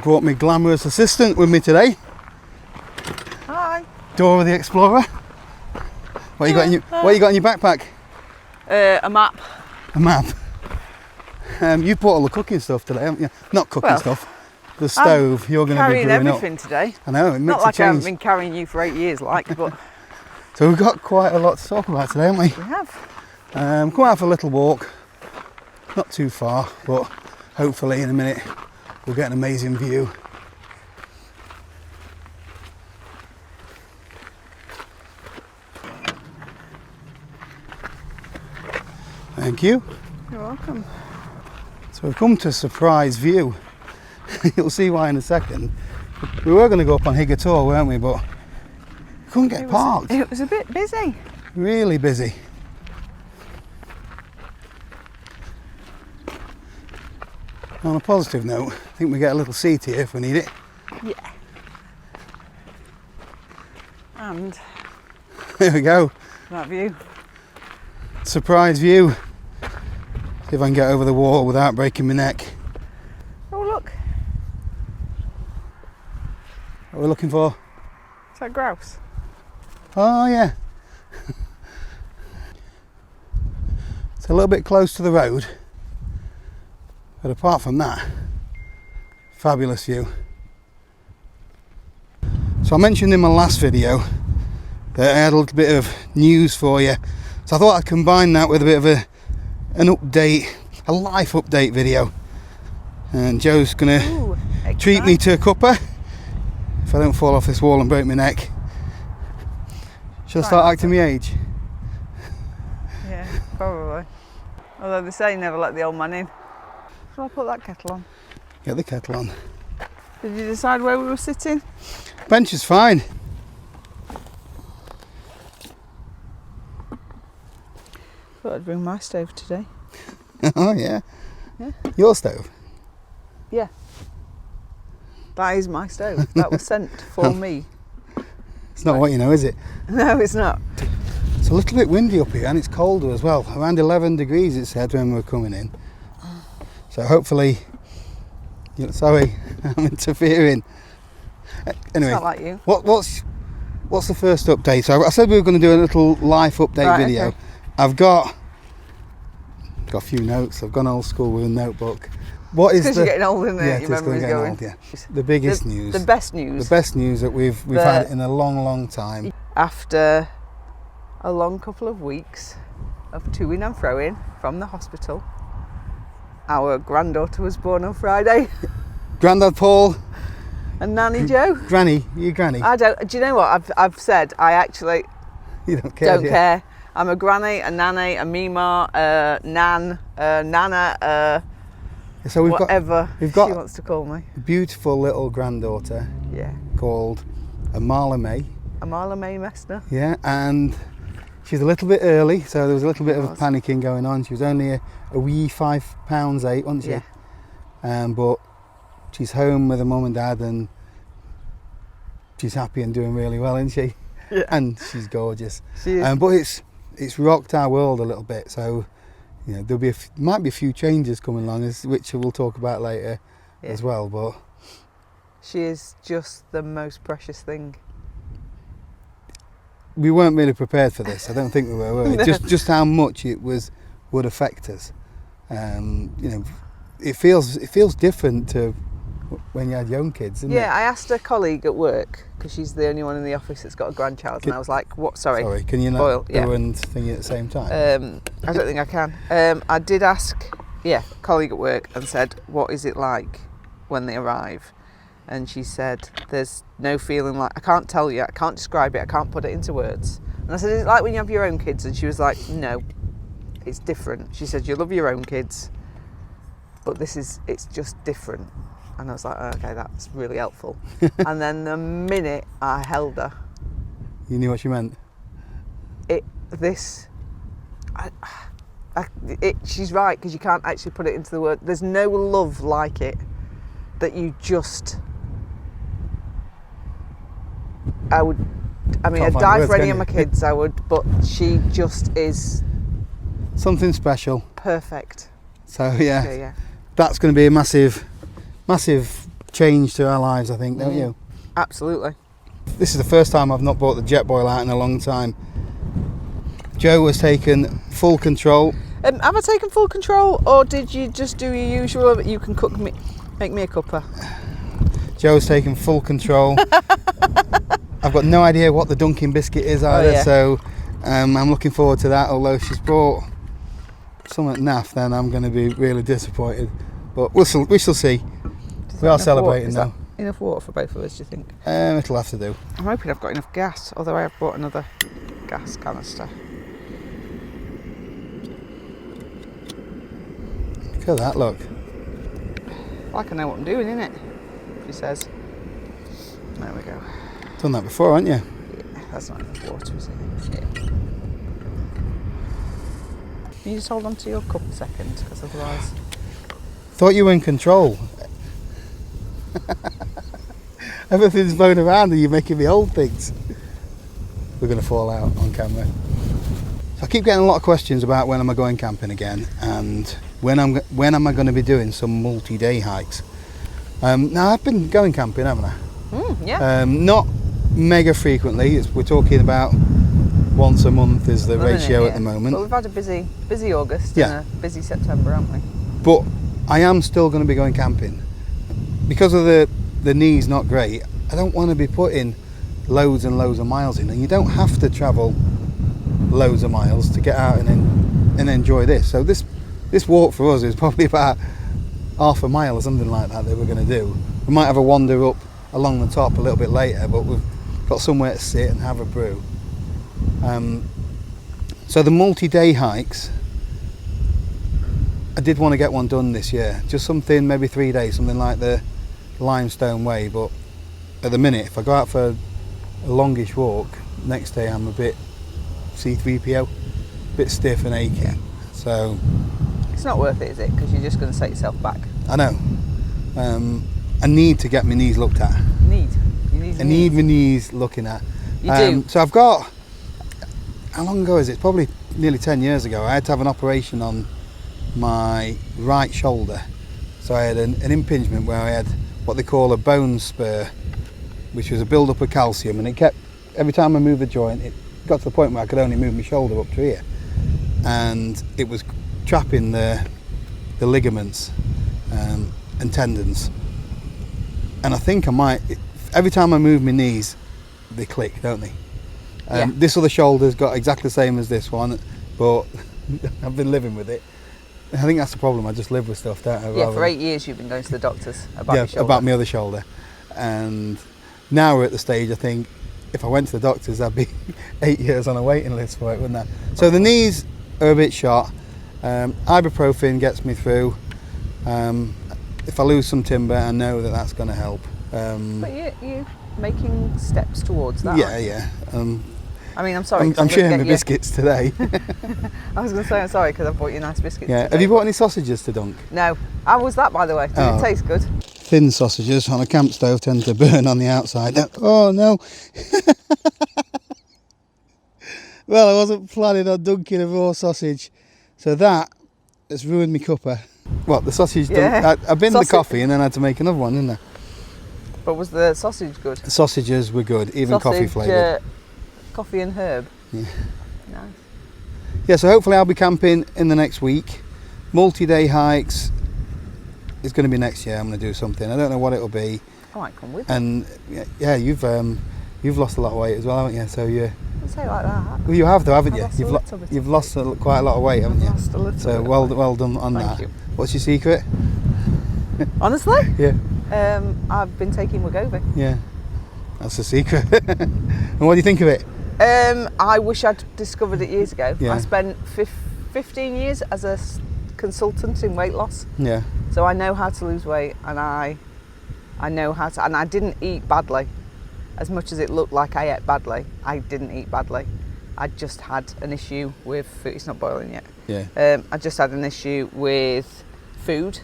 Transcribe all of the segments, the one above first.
brought my glamorous assistant with me today. Hi. Dora the Explorer. What you got in your backpack? A map. A map. You brought all the cooking stuff today, haven't you? Not cooking stuff. The stove. You're going to be carrying brewing everything today. I know. It makes Not like a I haven't change. been carrying you for 8 years, like, but So we've got quite a lot to talk about today, haven't we? we have. Come out for a little walk. Not too far, but hopefully in a minute we'll get an amazing view. Thank you. You're welcome. So we've come to a surprise view. You'll see why in a second. We were going to go up on Higator, weren't we? But we couldn't get parked. It was a bit busy. Really busy. On a positive note, I think we get a little seat here if we need it. Yeah. And There we go. that view. Surprise view. See if I can get over the wall without breaking my neck. Oh, look. What are we looking for? Is that grouse? Oh yeah. It's a little bit close to the road. But apart from that, fabulous view. So I mentioned in my last video that I had a little bit of news for you. So I thought I'd combine that with a bit of an update, a life update video. And Joe's gonna treat me to a cuppa if I don't fall off this wall and break my neck. Should I start acting my age? Yeah, probably. Although they say never let the old man in. Shall I put that kettle on? Get the kettle on. Did you decide where we were sitting? Bench is fine. Thought I'd bring my stove today. Oh yeah. Yeah. Your stove? Yeah. That is my stove. That was sent for me. It's not what you know, is it? No, it's not. It's a little bit windy up here and it's colder as well. Around 11 degrees it said when we were coming in. So hopefully, sorry, I'm interfering. Anyway, It's not like you. what's the first update? So I said we were going to do a little life update video. Okay. I've got a few notes. I've gone old school with a notebook. What is Because you're getting old, isn't it? Yeah, Your it's 'cause I'm memory's getting going. old, yeah. The biggest news. The best news. The best news that we've had in a long time. After a long couple of weeks of to-ing and fro-ing from the hospital, our granddaughter was born on Friday. Grandad Paul. And Nanny Joe. Granny, you granny? I don't. Do you know what I've said? I actually You don't care. don't care. I'm a granny, a nanny, a mima, a nan, a nana, So whatever we've got she wants to call me. a beautiful little granddaughter Yeah. called Amala May. Amala May Messner. Yeah, and she's a little bit early, so there was a little bit of was. panicking going on. She was only a wee 5 pounds 8, wasn't she? Yeah. But she's home with her mum and dad, and she's happy and doing really well, isn't she? Yeah. And she's gorgeous. She is. But it's rocked our world a little bit, so you know there'll be might be a few changes coming along, which we'll talk about later as well. But she is just the most precious thing. we weren't really prepared for this. I don't think we were we? No. Just how much it would affect us. You know, it feels different to when you had young kids, isn't it? Yeah, I asked a colleague at work, because she's the only one in the office that's got a grandchild, and I was like, "What? Sorry, Can you not Boyle, go yeah. and thingy at the same time? I don't think I can." I did ask, a colleague at work, and said, "What is it like when they arrive?" And she said, "There's no feeling like, I can't tell you, I can't describe it, I can't put it into words." And I said, "Is it like when you have your own kids?" And she was like, "No, it's different." She said, "You love your own kids, but it's just different." And I was like, "Okay, that's really helpful." And then the minute I held her, You knew what she meant. she's right, because you can't actually put it into the word. There's no love like it, that you just, I'd die for any of my kids, I would, but she just is Something special. perfect. So yeah. Yeah. That's going to be a massive change to our lives, I think, don't you? Absolutely. This is the first time I've not brought the jet boil out in a long time. Joe has taken full control. Have I taken full control, or did you just do your usual? You can make me a cuppa. Joe's taken full control. I've got no idea what the Dunkin' biscuit is either, so I'm looking forward to that. Although she's brought something naff, then I'm going to be really disappointed. But we shall see. We are celebrating now. Enough water for both of us, do you think? It'll have to do. I'm hoping I've got enough gas, although I have bought another gas canister. Look at that, look. Like I know what I'm doing, innit? She says. There we go. Done that before, haven't you? Yeah, that's not enough water, is it? Yeah. Can you just hold on to your cup a second, because otherwise... Thought you were in control. Everything's blown around and you're making me hold things. We're going to fall out on camera. So I keep getting a lot of questions about when am I going camping again, and when am I going to be doing some multi-day hikes. Now I've been going camping, haven't I? Yeah. Not mega frequently. We're talking about once a month is the ratio at the moment. But we've had a busy August Yeah. and a busy September, haven't we? But I am still going to be going camping. Because of the knee's not great, I don't want to be putting loads and loads of miles in, and you don't have to travel loads of miles to get out and enjoy this. So this walk for us is probably about half a mile or something like that we're going to do. We might have a wander up along the top a little bit later, but we've got somewhere to sit and have a brew. So the multi-day hikes, I did want to get one done this year. Just something, maybe 3 days, something like the Limestone Way. But at the minute, if I go out for a longish walk, next day I'm a bit C3PO, a bit stiff and achy. So it's not worth it, is it? Because you're just going to set yourself back. I know. I need to get my knees looked at. I need my knees looking at. You do. So I've got, how long ago is it? Probably nearly 10 years ago. I had to have an operation on my right shoulder. So I had an impingement where I had what they call a bone spur, which was a build-up of calcium, and it kept, every time I moved the joint, it got to the point where I could only move my shoulder up to here, and it was trapping the ligaments and tendons. And I think I might, every time I move my knees, they click, don't they? This other shoulder's got exactly the same as this one, but I've been living with it. I think that's the problem. I just live with stuff, don't I? Yeah, for 8 years you've been going to the doctors about your shoulder. About my other shoulder. And now we're at the stage, I think, if I went to the doctors, I'd be 8 years on a waiting list for it, wouldn't I? So the knees are a bit shot. Ibuprofen gets me through. If I lose some timber, I know that that's going to help. But you're making steps towards that. Yeah. I mean, I'm sorry. I'm sharing the biscuits today. I was going to say I'm sorry because I bought you nice biscuits. Yeah. Today. Have you bought any sausages to dunk? No. How was that, by the way? Did it taste good? Thin sausages on a camp stove tend to burn on the outside. Oh no! Well, I wasn't planning on dunking a raw sausage, so that has ruined my cuppa. What, the sausage? Yeah. I binned the coffee and then I had to make another one, didn't I? But was the sausage good? The sausages were good, even coffee flavoured. Coffee and herb. Yeah. Nice. Yeah, so hopefully I'll be camping in the next week. Multi-day hikes is going to be next year. I'm going to do something. I don't know what it'll be. I might come with. And yeah, you've lost a lot of weight as well, haven't you? So you. Don't say it like that. Well, you have though, haven't you? You've lost quite a lot of weight, haven't you? Lost a little so bit well done on Thank that. you. What's your secret? Honestly? Yeah. I've been taking Wegovy. Yeah, that's the secret. And what do you think of it? I wish I'd discovered it years ago. Yeah. I spent 15 years as a consultant in weight loss. Yeah. So I know how to lose weight, and I know how to, and I didn't eat badly. As much as it looked like I ate badly, I didn't eat badly. I just had an issue with food. It's not boiling yet. Yeah. I just had an issue with food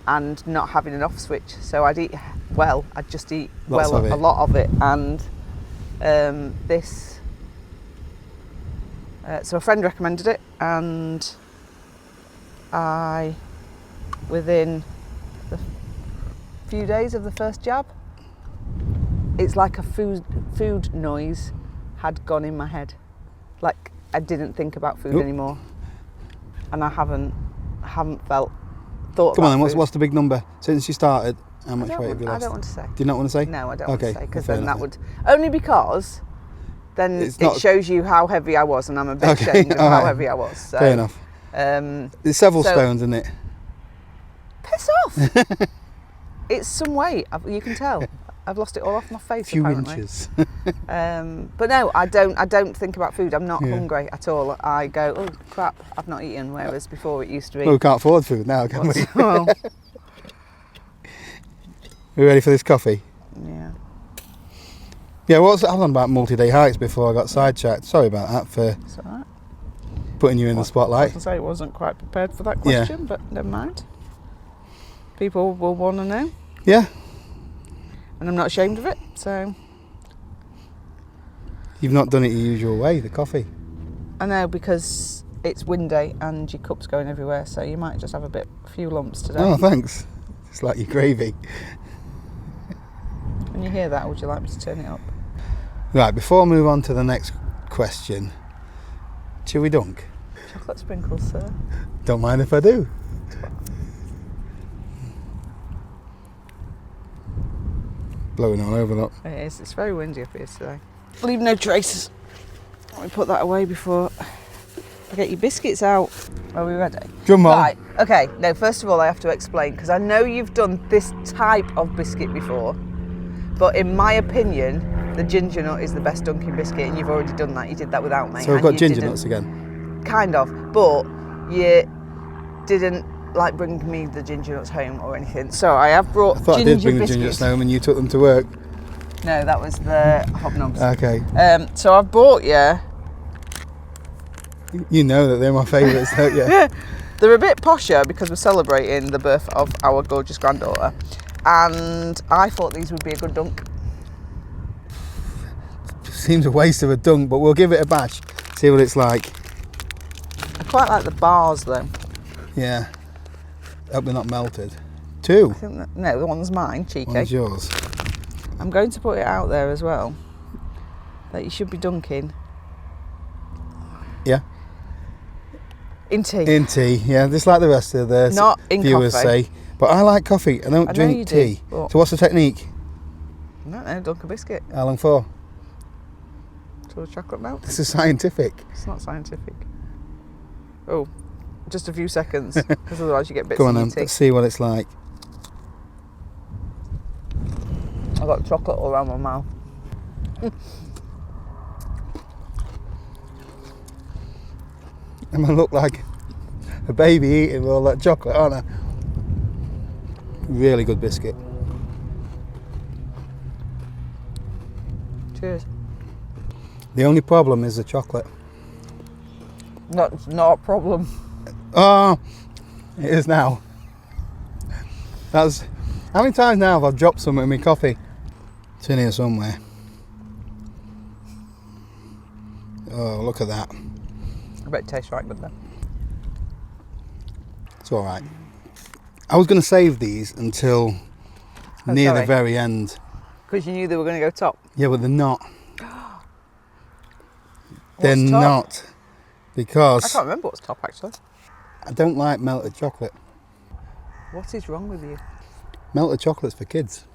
and not having an off switch. So I'd eat well. I'd just eat a lot of it. And this. So a friend recommended it, and I, within few days of the first jab, it's like a food noise had gone in my head. Like I didn't think about food anymore, and I haven't thought. Come on, about then. What's the big number since you started? How much weight have you lost? I don't want to say. Do you not want to say? No, I don't want to say, because well, then that would only because then it shows you how heavy I was, and I'm a bit ashamed of how heavy I was. So, fair enough. There's several stones, isn't it? Piss off! It's some weight. You can tell. I've lost it all off my face. A few apparently. inches. But no, I don't think about food. I'm not hungry at all. I go, oh crap, I've not eaten. Whereas before it used to be. Well, we can't afford food now, can we? Well, We ready for this coffee? yeah. Yeah, I was on about multi-day hikes before I got sidetracked. Sorry about that for It's all right. putting you in the I spotlight. was going to say I wasn't quite prepared for that question, but never mind. People will want to know. Yeah. And I'm not ashamed of it, so. You've not done it your usual way, the coffee. I know, because it's windy and your cup's going everywhere, so you might just have a few lumps today. Oh, thanks. It's like your gravy. When you hear that, would you like me to turn it up? Right, before I move on to the next question, chewy dunk? Chocolate sprinkles, sir. Don't mind if I do. Blowing all over, look. It is. It's very windy up here today. Leave no traces. Let me put that away before I get your biscuits out. Are we ready? Come on. Right. Okay. No, first of all, I have to explain, because I know you've done this type of biscuit before, but in my opinion, the ginger nut is the best dunking biscuit, and you've already done that. You did that without me. So we've got ginger nuts again? Kind of, but you didn't like bring me the ginger nuts home or anything. So I have brought I thought ginger I did bring biscuits. the ginger nuts home and you took them to work. No, that was the hobnobs. Okay. So I've bought you. You know that they're my favourites, don't you? They're a bit posher because we're celebrating the birth of our gorgeous granddaughter, and I thought these would be a good dunk. Seems a waste of a dunk, but we'll give it a bash. See what it's like. I quite like the bars though. Yeah. Hope they're not melted. Two. I think that, no, the one's mine, cheeky. One's yours. I'm going to put it out there as well that you should be dunking. Yeah. In tea. In tea, yeah, just like the rest of the Not in viewers coffee. say. But I like coffee. I don't I know drink you tea. do, So what's the technique? I don't know, dunk a biscuit How long for? till the chocolate melts. This is scientific. It's not scientific. Oh, just a few seconds, because otherwise you get bits Come of on your then, tea. let's see what it's like. I've got chocolate all around my mouth. I'm going to look like a baby eating with all that chocolate, aren't I? Really good biscuit. Cheers. The only problem is the chocolate. Not a problem. Oh, it is now. That's how many times now have I dropped something in my coffee? It's in here somewhere. Oh, look at that. I bet it tastes right good then. It's all right. I was going to save these until near the very end. Because you knew they were going to go top. Yeah, but they're not. They're What's top? not. I Because can't remember what's top actually. I don't like melted chocolate. What is wrong with you? Melted chocolate's for kids.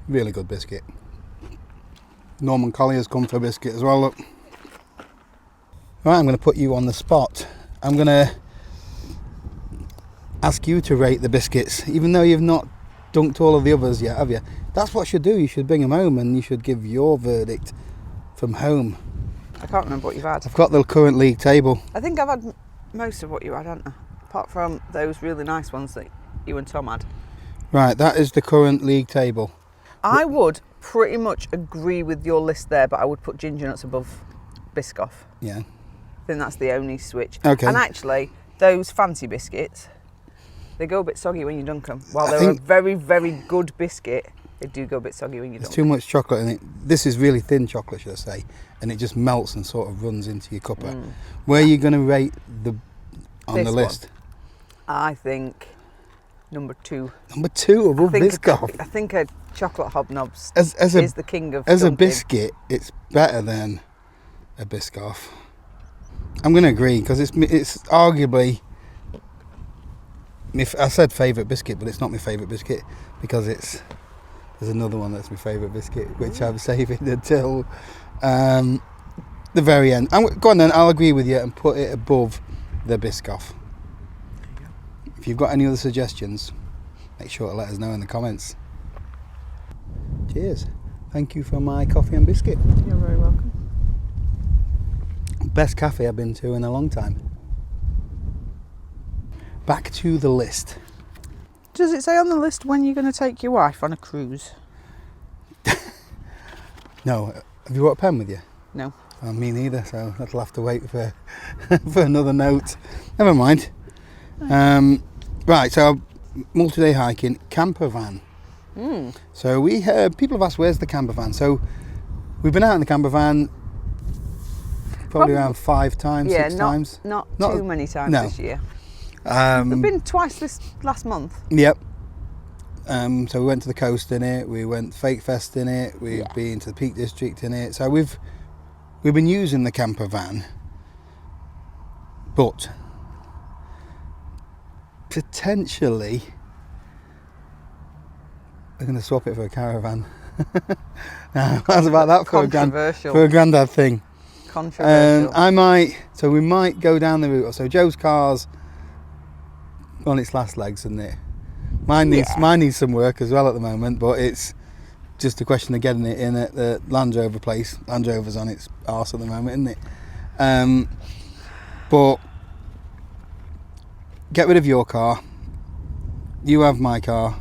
Really good biscuit. Norman Collier's come for a biscuit as well, look. Right, I'm going to put you on the spot. I'm going to ask you to rate the biscuits, even though you've not dunked all of the others yet, have you? That's what you should do. You should bring them home and you should give your verdict from home. I can't remember what you've had. I've got the current league table. I think I've had most of what you had, haven't I? Apart from those really nice ones that you and Tom had. Right, that is the current league table. I would pretty much agree with your list there, but I would put ginger nuts above Biscoff. Yeah. I think that's the only switch. Okay. And actually, those fancy biscuits, they go a bit soggy when you dunk them. While I they're a think- very, very good biscuit, they do go a bit soggy when you There's dunk too much chocolate in it. This is really thin chocolate, should I say, and it just melts and sort of runs into your cuppa. Where are you going to rate on This the one. list? I think Number 2. Number 2 above Biscoff. I think a chocolate hobnobs Is the king of as a dunking. biscuit, it's better than a Biscoff. I'm going to agree because it's arguably. I said favourite biscuit, but it's not my favourite biscuit because there's another one that's my favourite biscuit, which I'm saving until the very end. Go on then, I'll agree with you and put it above the Biscoff. If you've got any other suggestions, make sure to let us know in the comments. Cheers. Thank you for my coffee and biscuit. You're very welcome. Best cafe I've been to in a long time. Back to the list. Does it say on the list when you're going to take your wife on a cruise? No. Have you got a pen with you? No. Well, me neither, so that'll have to wait for for another note. Never mind. Right, so multi-day hiking, campervan. So people have asked, where's the campervan? So we've been out in the campervan probably around 5 times, 6 times. Not too many times this year. We've been twice this last month. Yep. So we went to the coast in it. We went Fake Fest in it. We've been to the Peak District in it. So we've been using the campervan, but potentially we're going to swap it for a caravan. That's about that for a granddad thing. Controversial. We might go down the route. So Joe's car's on its last legs, isn't it? Mine needs some work as well at the moment, but it's just a question of getting it in at the Land Rover place. Land Rover's on its arse at the moment, isn't it? But get rid of your car. You have my car.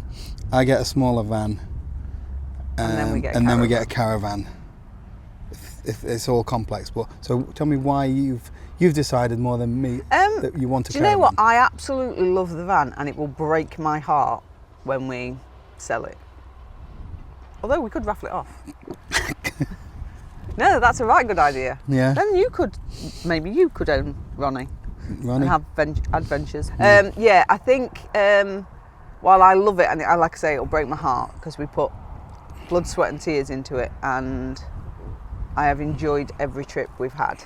I get a smaller van, and then we get a caravan. If it's all complex, but so tell me why you've decided more than me that you want a caravan. Do you know what? I absolutely love the van, and it will break my heart when we sell it. Although we could raffle it off. No, that's a right good idea. Yeah. Then maybe you could own Ronnie. And have adventures. Yeah. I think while I love it, and like I say, it'll break my heart because we put blood, sweat and tears into it, and I have enjoyed every trip we've had.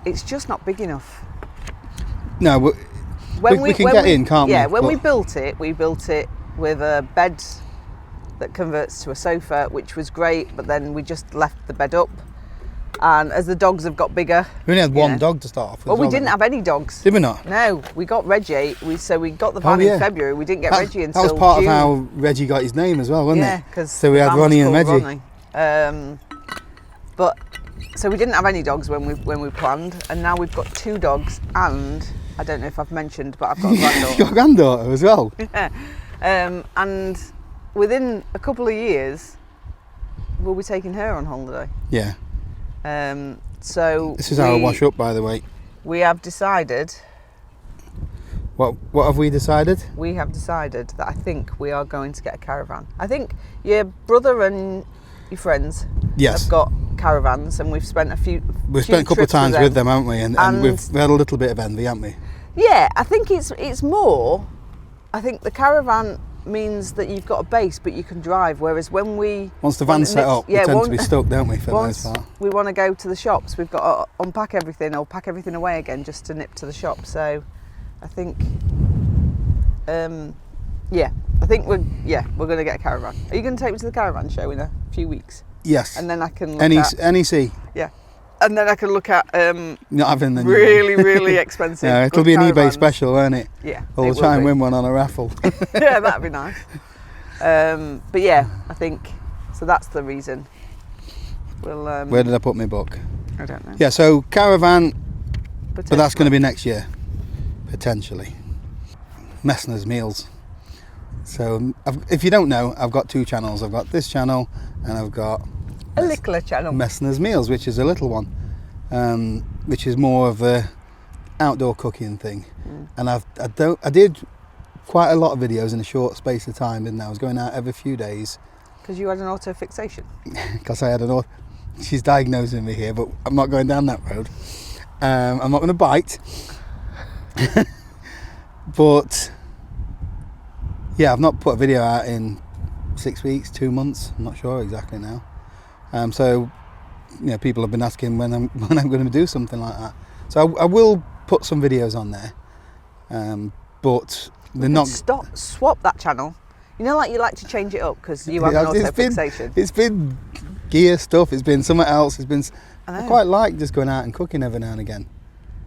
It's just not big enough. No, we can get in, can't we? Yeah, when we built it with a bed that converts to a sofa, which was great, but then we just left the bed up. And as the dogs have got bigger... We only had one dog to start off with. Well, we didn't have any dogs. Did we not? No, we got Reggie. So we got the van in February. We didn't get Reggie until That was part June. of how Reggie got his name as well, wasn't it? Yeah, because so we had Ronnie and Reggie. So we didn't have any dogs when we planned, and now we've got 2 dogs, and I don't know if I've mentioned, but I've got a granddaughter. You've got a granddaughter as well. Yeah. And within a couple of years, we'll be taking her on holiday. Yeah. So this is our wash up, by the way. We have decided. What have we decided? We have decided that I think we are going to get a caravan. I think your brother and your friends have got caravans, and we've spent We've spent a couple of times with them, haven't we? And we've had a little bit of envy, haven't we? Yeah, I think it's more. I think the caravan means that you've got a base, but you can drive. Whereas once the van's set up, we tend to be stuck, don't we? For the most part. We want to go to the shops, we've got to unpack everything or pack everything away again just to nip to the shop. So, I think, I think we're going to get a caravan. Are you going to take me to the caravan show in a few weeks? Yes. And then I can NEC. Yeah. And then I can look at not having the really expensive. Yeah, it'll be an eBay special, won't it? Yeah. Or we'll try and win one on a raffle. Yeah, that'd be nice. But yeah, I think so. That's the reason. We'll. Where did I put my book? I don't know. Yeah, so caravan, but that's going to be next year, potentially. Messner's Meals. So if you don't know, I've got 2 channels. I've got this channel, and I've got a little channel, Messner's Meals, which is a little one, which is more of a outdoor cooking thing. And I did quite a lot of videos in a short space of time, didn't I? I was going out every few days. Because you had an auto fixation. Because I had an auto. She's diagnosing me here, but I'm not going down that road. I'm not going to bite. But Yeah, I've not put a video out in 6 weeks, 2 months. I'm not sure exactly now. So, people have been asking when I'm going to do something like that. So I will put some videos on there, but they're not. Swap that channel. Like you like to change it up because you have an auto fixation. It's been gear stuff. It's been something else. It's been. I quite like just going out and cooking every now and again.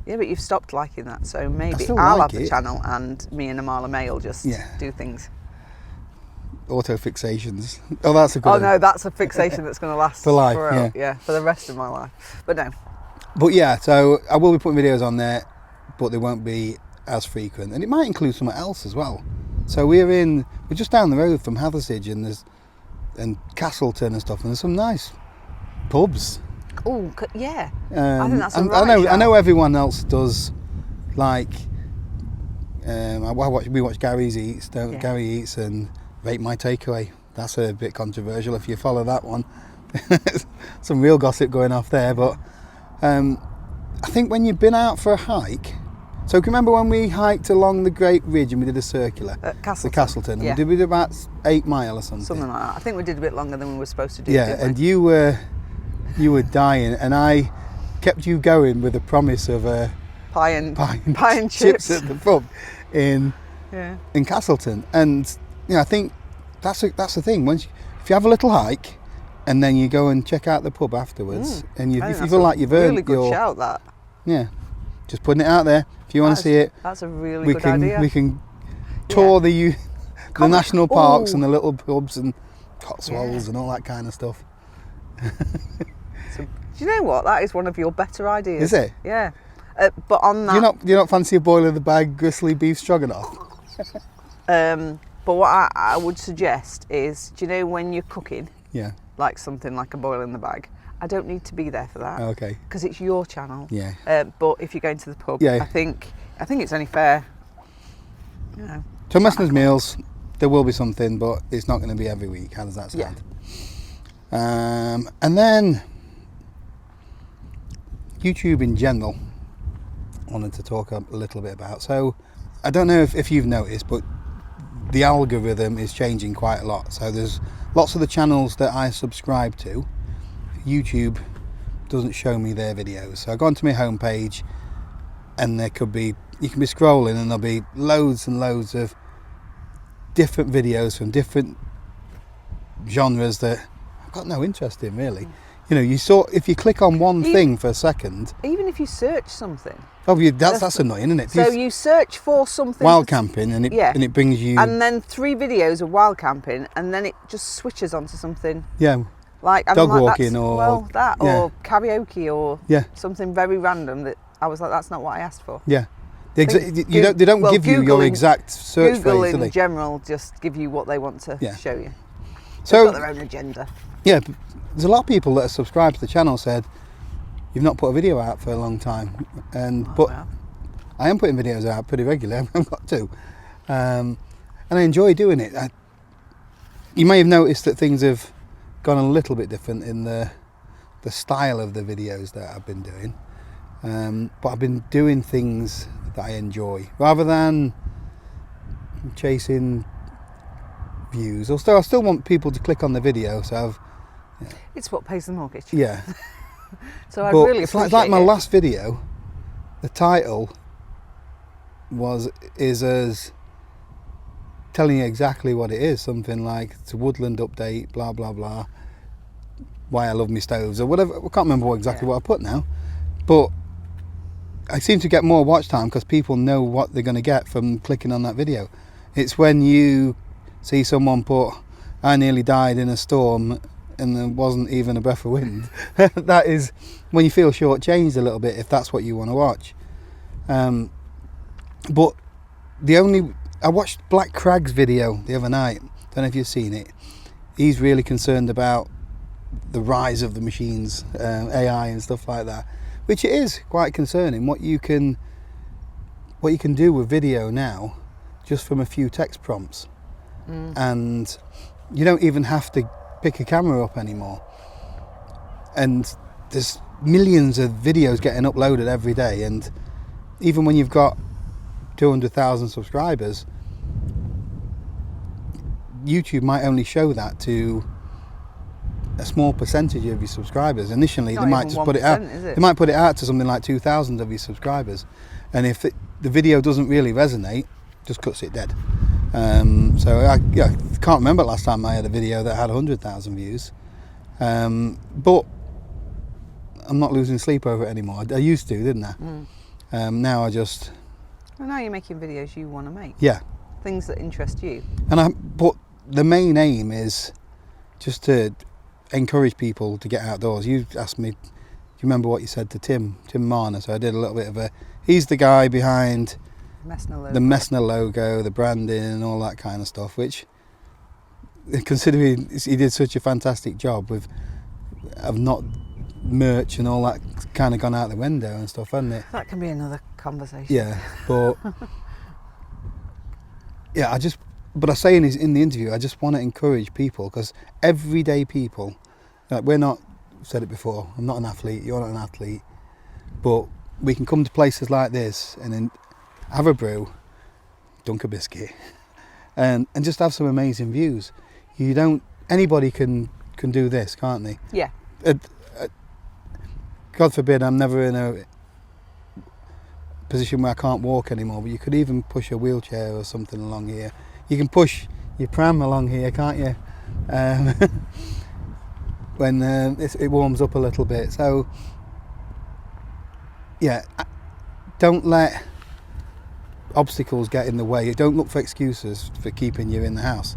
Yeah, but you've stopped liking that, so maybe I'll have the channel and me and Amala May will just do things. Auto fixations. Oh, that's a good one. No, that's a fixation that's going to last for life. For the rest of my life. But no. But yeah, so I will be putting videos on there, but they won't be as frequent, and it might include something else as well. So we're just down the road from Hathersage and Castleton and stuff, and there's some nice pubs. Oh yeah, I think that's I know everyone else does, like we watch Gary's Eats, Gary Eats and Rate My Takeaway. That's a bit controversial if you follow that one. Some real gossip going off there, but I think when you've been out for a hike, so can you remember when we hiked along the Great Ridge and we did a circular at Castleton? The Castleton, and we did about 8 mile or something. Something like that. I think we did a bit longer than we were supposed to do. Yeah, and you were dying, and I kept you going with a promise of pie and chips at the pub in Castleton. And I think that's the thing. If you have a little hike, and then you go and check out the pub afterwards, and if you feel like you've earned really good shout, that. Yeah, just putting it out there. If you want to see it, that's a really good idea. We can tour the national parks and the little pubs and Cotswolds and all that kind of stuff. Do you know what? That is one of your better ideas. Is it? Yeah. But on that, do you not fancy a boil of the bag gristly beef stroganoff? But what I would suggest is, do you know when you're cooking? Yeah. Like something like a boil in the bag. I don't need to be there for that. Okay. Because it's your channel. Yeah. But if you're going to the pub, I think it's only fair. So Messner's meals, there will be something, but it's not going to be every week. How does that sound? Yeah. And then YouTube in general, I wanted to talk a little bit about. So I don't know if you've noticed, but the algorithm is changing quite a lot. So there's lots of the channels that I subscribe to, YouTube doesn't show me their videos. So I go onto my homepage, and you can be scrolling, and there'll be loads and loads of different videos from different genres that I've got no interest in, really. If you click on one thing for a second, even if you search something. Oh, that's annoying, isn't it? So you search for something. Wild camping, and it brings you. And then 3 videos of wild camping, and then it just switches onto something. Yeah. Like dog walking or karaoke or something very random that I was like, that's not what I asked for. Yeah. They don't give you your exact search Google phrase, do they? in general just give you what they want to show you. So they've got their own agenda. Yeah, there's a lot of people that are subscribed to the channel said, you've not put a video out for a long time. But I am putting videos out pretty regularly. I've got to. And I enjoy doing it. You may have noticed that things have gone a little bit different in the style of the videos that I've been doing. But I've been doing things that I enjoy rather than chasing views. I still want people to click on the video, so it's what pays the mortgage. Yeah. So I really appreciate it's like my last video, the title is as telling you exactly what it is, something like it's a woodland update, blah blah blah, why I love me stoves or whatever. I can't remember exactly what I put now, but I seem to get more watch time because people know what they're going to get from clicking on that video. It's when you see someone put, I nearly died in a storm and there wasn't even a breath of wind. That is when you feel shortchanged a little bit, if that's what you want to watch. But I watched Black Crag's video the other night. Don't know if you've seen it. He's really concerned about the rise of the machines, AI and stuff like that, which it is quite concerning what you can do with video now just from a few text prompts. And you don't even have to pick a camera up anymore, and there's millions of videos getting uploaded every day, and even when you've got 200,000 subscribers, YouTube might only show that to a small percentage of your subscribers. Initially, they might just put it out. They might put it out to something like 2,000 of your subscribers, and if the video doesn't really resonate, just cuts it dead. So I can't remember last time I had a video that had 100,000 views, but I'm not losing sleep over it anymore. I used to, didn't I? Now I just. Well, now you're making videos you want to make. Yeah. Things that interest you. But the main aim is just to encourage people to get outdoors. You asked me, do you remember what you said to Tim Marner? So I did a little bit of he's the guy behind the Messner logo, the branding and all that kind of stuff, which, considering he did such a fantastic job of not merch and all that kind of gone out the window and stuff, hasn't it? That can be another conversation. Yeah, but yeah, but I say in the interview, I just want to encourage people, because everyday people, like, we're not, I've said it before, I'm not an athlete, you're not an athlete, but we can come to places like this and then have a brew, dunk a biscuit, and just have some amazing views. Anybody can do this, can't they? Yeah. God forbid I'm never in a position where I can't walk anymore, but you could even push a wheelchair or something along here. You can push your pram along here, can't you? When it warms up a little bit. So yeah, don't let obstacles get in the way. Don't look for excuses for keeping you in the house.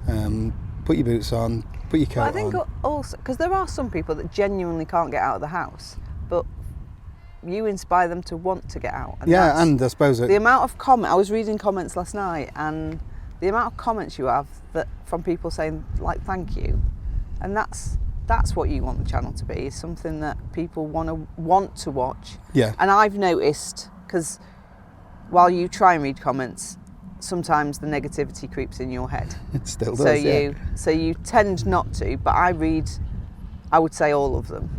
Put your boots on, put your coat on. I think also, because there are some people that genuinely can't get out of the house, but you inspire them to want to get out. And yeah, and I suppose the amount of I was reading comments last night, and the amount of comments you have from people saying, like, thank you, and that's what you want the channel to be, is something that people want to watch. Yeah. And I've noticed, because while you try and read comments, sometimes the negativity creeps in your head. It still does. So you tend not to, but I read, I would say, all of them.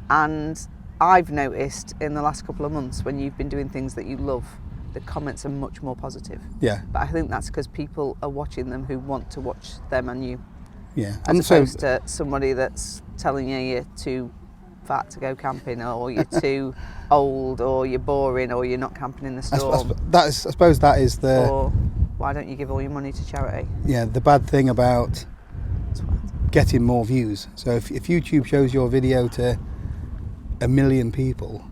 And I've noticed in the last couple of months, when you've been doing things that you love, the comments are much more positive. Yeah. But I think that's because people are watching them who want to watch them and you. Yeah. As opposed to somebody that's telling you you're too fat to go camping, or you're too old, or you're boring, or you're not camping in the storm. I suppose that is the... Or why don't you give all your money to charity? Yeah, the bad thing about getting more views. So if YouTube shows your video to 1 million people,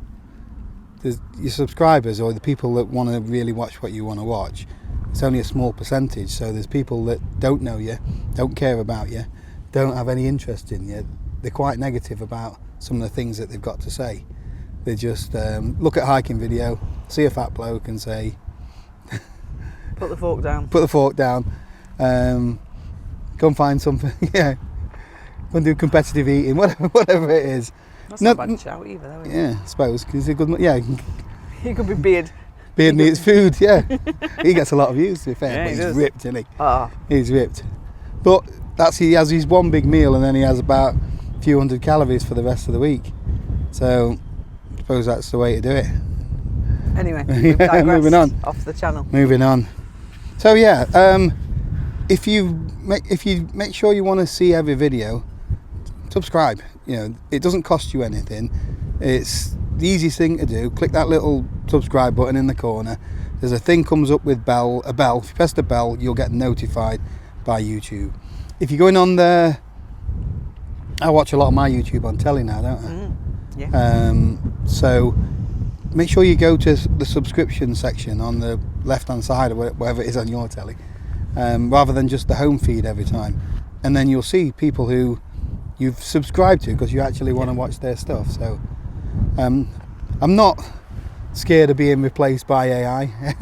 your subscribers, or the people that want to really watch what you want to watch, it's only a small percentage. So there's people that don't know you, don't care about you, don't have any interest in you. They're quite negative about some of the things that they've got to say. They just look at a hiking video, see a fat bloke and say, put the fork down. Put the fork down. Go and find something. Yeah, go and do competitive eating, whatever it is. That's not a bad shout either, though, is it? Yeah, I suppose, because he's a good. Yeah, he could be beard. Beard needs food. Yeah, he gets a lot of views, to be fair. Yeah, but he he's does. ripped, isn't he? Ah. He's ripped. But he has his one big meal, and then he has about a few hundred calories for the rest of the week. So I suppose that's the way to do it. Anyway, moving on. Off the channel. Moving on. So yeah, if you make sure you want to see every video, subscribe. You know, it doesn't cost you anything. It's the easiest thing to do. Click that little subscribe button in the corner. There's a thing comes up with a bell. If you press the bell, you'll get notified by YouTube. If you're going on there, I watch a lot of my YouTube on telly now, don't I? Yeah. So make sure you go to the subscription section on the left hand side, or wherever it is on your telly, rather than just the home feed every time. And then you'll see people who you've subscribed to because you actually want to watch their stuff. So I'm not scared of being replaced by AI.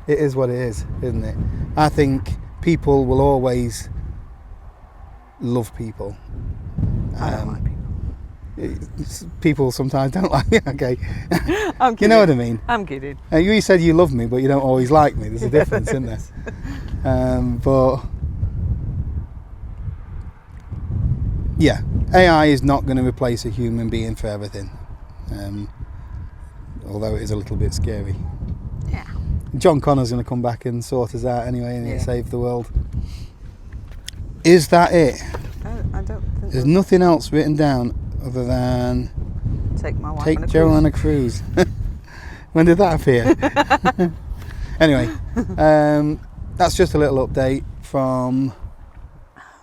It is what it is, isn't it? I think people will always love people. I don't like people. People sometimes don't like me. Okay. I'm kidding. You know what I mean? I'm kidding. You said you love me, but you don't always like me. There's a difference, isn't there? But yeah, AI is not going to replace a human being for everything. Although it is a little bit scary. Yeah. John Connor's going to come back and sort us out anyway, and Yeah. save the world. Is that it? I don't think There's nothing else written down other than take my wife take on a Joe cruise. on a cruise. When did that appear? Anyway, that's just a little update from,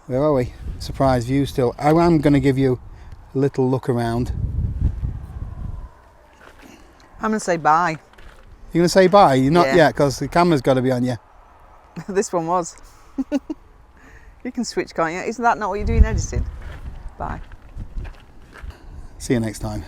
where are we? Surprise View still. I am going to give you a little look around. I'm going to say bye. You're going to say bye? You're not Yeah. yet, because the camera's got to be on you. This one was. You can switch, can't you? Isn't that not what you do in editing? Bye. See you next time.